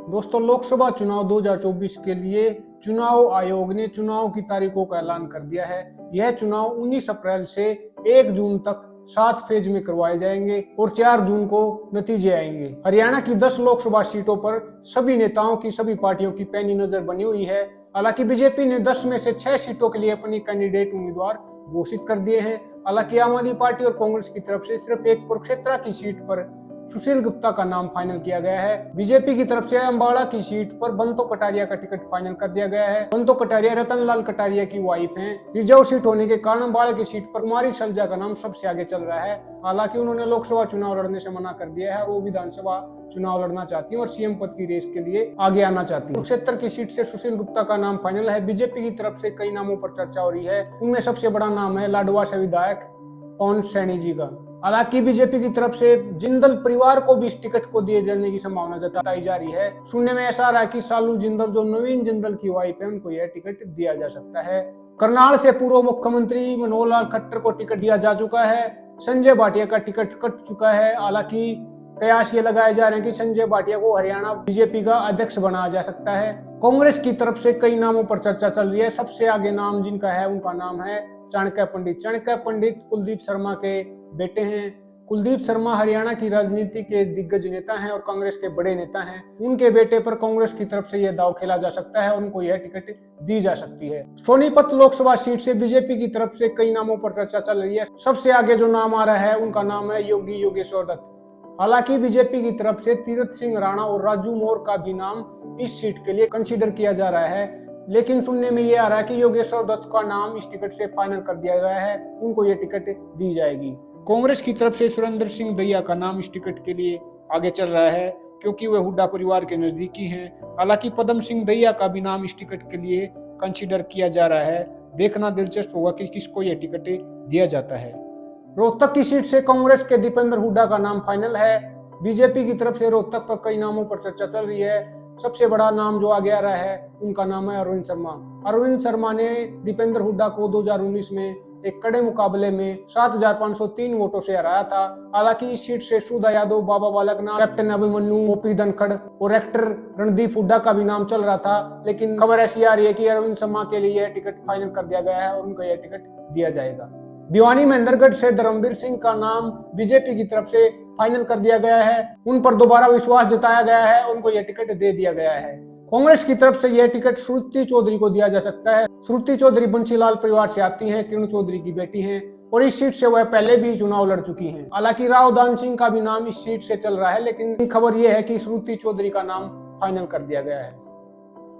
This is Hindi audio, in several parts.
दोस्तों, लोकसभा चुनाव 2024 के लिए चुनाव आयोग ने चुनाव की तारीखों का ऐलान कर दिया है। यह चुनाव 19 अप्रैल से 1 जून तक 7 फेज में करवाए जाएंगे और 4 जून को नतीजे आएंगे। हरियाणा की 10 लोकसभा सीटों पर सभी नेताओं की, सभी पार्टियों की पैनी नजर बनी हुई है। हालांकि बीजेपी ने 10 में से 6 सीटों के लिए अपनी कैंडिडेट उम्मीदवार घोषित कर दिए हैं। हालांकि आम आदमी पार्टी और कांग्रेस की तरफ से सिर्फ एक कुरुक्षेत्र की सीट पर सुशील गुप्ता का नाम फाइनल किया गया है। बीजेपी की तरफ से अम्बाड़ा की सीट पर बंतो कटारिया का टिकट फाइनल कर दिया गया है। बंतो कटारिया रतनलाल कटारिया की वाइफ हैं। रिजर्व सीट होने के कारण अम्बाड़ा की सीट पर कुमारी सलजा का नाम सबसे आगे चल रहा है। हालांकि उन्होंने लोकसभा चुनाव लड़ने से मना कर दिया है और वो विधानसभा चुनाव लड़ना चाहती है और सीएम पद की रेस के लिए आगे आना चाहती है। कुरुक्षेत्र की सीट से सुशील गुप्ता का नाम फाइनल है। बीजेपी की तरफ से कई नामों पर चर्चा हो रही है। उनमें सबसे बड़ा नाम है लाडवा से विधायक पवन सैनी जी का। हालांकि बीजेपी की तरफ से जिंदल परिवार को भी इस टिकट को दिए जाने की संभावना जताई जा रही है। सुनने में ऐसा आ रहा है कि सालू जिंदल, जो नवीन जिंदल की वाइफ है, उनको यह टिकट दिया जा सकता है। करनाल से पूर्व मुख्यमंत्री मनोहर लाल खट्टर को टिकट दिया जा चुका है। संजय भाटिया का टिकट कट चुका है। हालांकि कयास ये लगाए जा रहे हैं कि संजय भाटिया को हरियाणा बीजेपी का अध्यक्ष बनाया जा सकता है। कांग्रेस की तरफ से कई नामों पर चर्चा चल रही है। सबसे आगे नाम जिनका है उनका नाम है चाणक्य पंडित। चाणक्य पंडित कुलदीप शर्मा के बेटे हैं। कुलदीप शर्मा हरियाणा की राजनीति के दिग्गज नेता हैं और कांग्रेस के बड़े नेता हैं। उनके बेटे पर कांग्रेस की तरफ से यह दांव खेला जा सकता है और उनको यह टिकट दी जा सकती है। सोनीपत लोकसभा सीट से बीजेपी की तरफ से कई नामों पर चर्चा चल रही है। सबसे आगे जो नाम आ रहा है उनका नाम है योगी योगेश्वर दत्त। हालांकि बीजेपी की तरफ से तीरथ सिंह राणा और राजू मोर का भी नाम इस सीट के लिए कंसीडर किया जा रहा है, लेकिन सुनने में यह आ रहा है कि योगेश्वर दत्त का नाम इस टिकट से फाइनल कर दिया गया है। उनको यह टिकट दी जाएगी। कांग्रेस की तरफ से सुरेंद्र सिंह दैया का नाम इस टिकट के लिए आगे चल रहा है क्योंकि वे हुड्डा परिवार के नजदीकी हैं। हालांकि पदम सिंह दैया का भी नाम इस टिकट के लिए कंसीडर किया जा रहा है। देखना दिलचस्प होगा कि किसको यह टिकट दिया जाता है। रोहतक की सीट से कांग्रेस के दीपेंद्र हुड्डा का नाम फाइनल है। बीजेपी की तरफ से रोहतक पर कई नामों पर चर्चा चल रही है। सबसे बड़ा नाम जो आगे आ रहा है उनका नाम है अरविंद शर्मा। अरविंद शर्मा ने दीपेंद्र हुड्डा को 2019 में एक कड़े मुकाबले में 7,503 वोटों से हराया था। हालांकि इस सीट से सुधा यादव, बाबा बालकनाथ, कैप्टन अभिमन्यु, ओपी धनखड़ और एक्टर रणदीप हुड्डा का भी नाम चल रहा था, लेकिन खबर ऐसी आ रही है कि अरविंद शर्मा के लिए यह टिकट फाइनल कर दिया गया है और उनको यह टिकट दिया जाएगा। भिवानी महेंद्रगढ़ से धर्मवीर सिंह का नाम बीजेपी की तरफ से फाइनल कर दिया गया है। उन पर दोबारा विश्वास जताया गया है, उनको यह टिकट दे दिया गया है। कांग्रेस की तरफ से यह टिकट श्रुति चौधरी को दिया जा सकता है। श्रुति चौधरी बंसीलाल परिवार से आती हैं, किरण चौधरी की बेटी हैं और इस सीट से वह पहले भी चुनाव लड़ चुकी हैं। हालांकि राव दान सिंह का भी नाम इस सीट से चल रहा है, लेकिन खबर यह है कि श्रुति चौधरी का नाम फाइनल कर दिया गया है।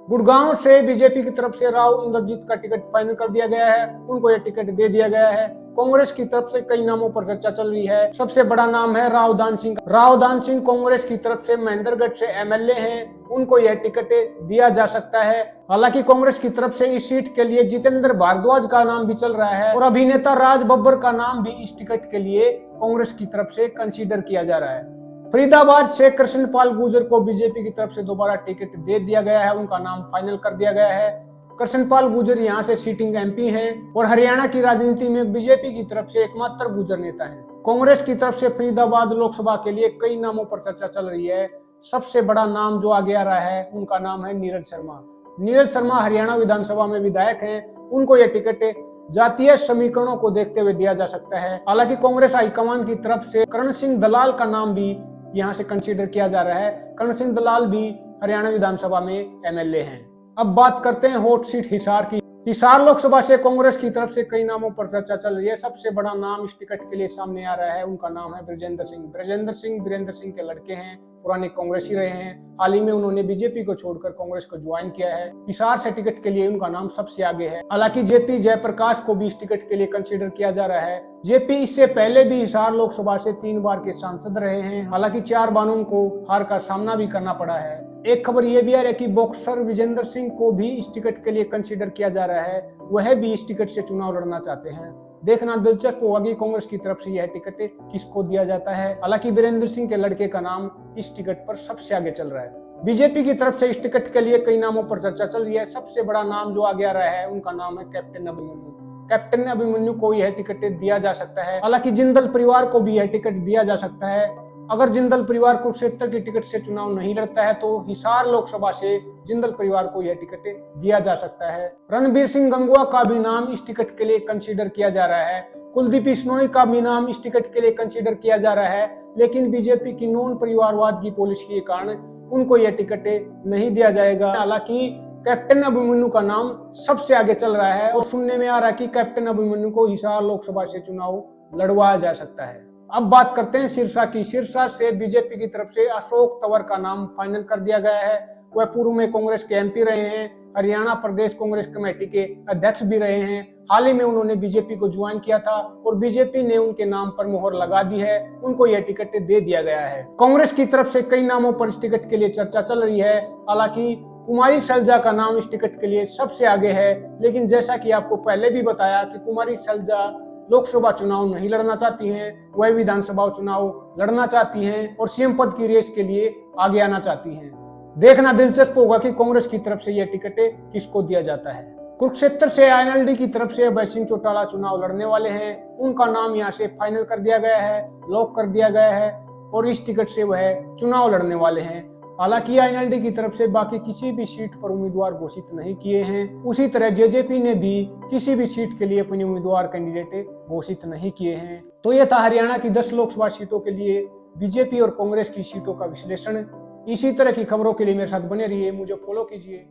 गुड़गांव से बीजेपी की तरफ से राव इंद्रजीत का टिकट फाइनल कर दिया गया है, उनको यह टिकट दे दिया गया है। कांग्रेस की तरफ से कई नामों पर चर्चा चल रही है। सबसे बड़ा नाम है राव दान सिंह। राव दान सिंह कांग्रेस की तरफ से महेंद्रगढ़ से एमएलए हैं, उनको यह टिकट दिया जा सकता है। हालांकि कांग्रेस की तरफ से इस सीट के लिए जितेंद्र भारद्वाज का नाम भी चल रहा है और अभिनेता राज बब्बर का नाम भी इस टिकट के लिए कांग्रेस की तरफ से कंसीडर किया जा रहा है। फरीदाबाद से कृष्णपाल गुर्जर को बीजेपी की तरफ से दोबारा टिकट दे दिया गया है, उनका नाम फाइनल कर दिया गया है। कृष्णपाल गुर्जर यहाँ से सिटिंग एमपी हैं और हरियाणा की राजनीति में बीजेपी की तरफ से एकमात्र गुर्जर नेता हैं। कांग्रेस की तरफ से फरीदाबाद लोकसभा के लिए कई नामों पर चर्चा चल रही है। सबसे बड़ा नाम जो आगे आ रहा है उनका नाम है नीरज शर्मा। नीरज शर्मा हरियाणा विधानसभा में विधायक हैं, उनको यह टिकट जातीय समीकरणों को देखते हुए दिया जा सकता है। हालांकि कांग्रेस हाईकमान की तरफ से करण सिंह दलाल का नाम भी यहाँ से कंसीडर किया जा रहा है। करण सिंह दलाल भी हरियाणा विधानसभा में एमएलए हैं। अब बात करते हैं हॉट सीट हिसार की। हिसार लोकसभा से कांग्रेस की तरफ से कई नामों पर चर्चा चल रही है। सबसे बड़ा नाम इस टिकट के लिए सामने आ रहा है, उनका नाम है ब्रजेंद्र सिंह। ब्रजेंद्र सिंह वीरेंद्र सिंह के लड़के हैं, पुराने कांग्रेसी रहे हैं। हाल ही में उन्होंने बीजेपी को छोड़कर कांग्रेस को ज्वाइन किया है। हिसार से टिकट के लिए उनका नाम सबसे आगे है। हालांकि जेपी जयप्रकाश को भी इस टिकट के लिए कंसीडर किया जा रहा है। जेपी इससे पहले भी हिसार लोकसभा से 3 बार के सांसद रहे हैं। हालांकि 4 बार उनको हार का सामना भी करना पड़ा है। एक खबर यह भी आ रही है कि बॉक्सर विजेंद्र सिंह को भी इस टिकट के लिए कंसीडर किया जा रहा है, वह भी इस टिकट से चुनाव लड़ना चाहते हैं। देखना दिलचस्प होगा कि कांग्रेस की तरफ से यह टिकट किसको दिया जाता है। हालांकि वीरेंद्र सिंह के लड़के का नाम इस टिकट पर सबसे आगे चल रहा है। बीजेपी की तरफ से इस टिकट के लिए कई नामों पर चर्चा चल रही है। सबसे बड़ा नाम जो आगे आ रहा है उनका नाम है कैप्टन अभिमन्यु। कैप्टन अभिमन्यु को यह टिकट दिया जा सकता है। हालांकि जिंदल परिवार को भी यह टिकट दिया जा सकता है। अगर जिंदल परिवार कुरुक्षेत्र की टिकट से चुनाव नहीं लड़ता है तो हिसार लोकसभा से जिंदल परिवार को यह टिकट दिया जा सकता है। रणबीर सिंह गंगवा का भी नाम इस टिकट के लिए कंसीडर किया जा रहा है। कुलदीप बिश्नोई का भी नाम इस टिकट के लिए कंसीडर किया जा रहा है, लेकिन बीजेपी की नॉन परिवारवाद की पॉलिसी के कारण उनको यह टिकट नहीं दिया जाएगा। हालांकि कैप्टन अभिमन्यु का नाम सबसे आगे चल रहा है और सुनने में आ रहा है कि कैप्टन अभिमन्यु को हिसार लोकसभा से चुनाव लड़वाया जा सकता है। अब बात करते हैं सिरसा की। सिरसा से बीजेपी की तरफ से अशोक तंवर का नाम फाइनल कर दिया गया है। वह पूर्व में कांग्रेस के एमपी रहे हैं, हरियाणा प्रदेश कांग्रेस कमेटी के अध्यक्ष भी रहे हैं। हाल ही में उन्होंने बीजेपी को ज्वाइन किया था और बीजेपी ने उनके नाम पर मोहर लगा दी है, उनको यह टिकट दे दिया गया है। कांग्रेस की तरफ से कई नामों पर इस टिकट के लिए चर्चा चल रही है। हालांकि कुमारी सैलजा का नाम इस टिकट के लिए सबसे आगे है, लेकिन जैसा कि आपको पहले भी बताया कि कुमारी सैलजा लोकसभा चुनाव नहीं लड़ना चाहती हैं, वह विधानसभा चुनाव लड़ना चाहती हैं और सीएम पद की रेस के लिए आगे आना चाहती हैं। देखना दिलचस्प होगा कि कांग्रेस की तरफ से यह टिकट किसको दिया जाता है। कुरुक्षेत्र से आईएनएलडी की तरफ से अभय सिंह चौटाला चुनाव लड़ने वाले हैं। उनका नाम यहाँ से फाइनल कर दिया गया है, लॉक कर दिया गया है और इस टिकट से वह चुनाव लड़ने वाले हैं। हालांकि आईएनएलडी की तरफ से बाकी किसी भी सीट पर उम्मीदवार घोषित नहीं किए हैं। उसी तरह जेजेपी ने भी किसी भी सीट के लिए अपने उम्मीदवार कैंडिडेट घोषित नहीं किए हैं। तो यह था हरियाणा की 10 लोकसभा सीटों के लिए बीजेपी और कांग्रेस की सीटों का विश्लेषण। इसी तरह की खबरों के लिए मेरे साथ बने रहिए, मुझे फॉलो कीजिए।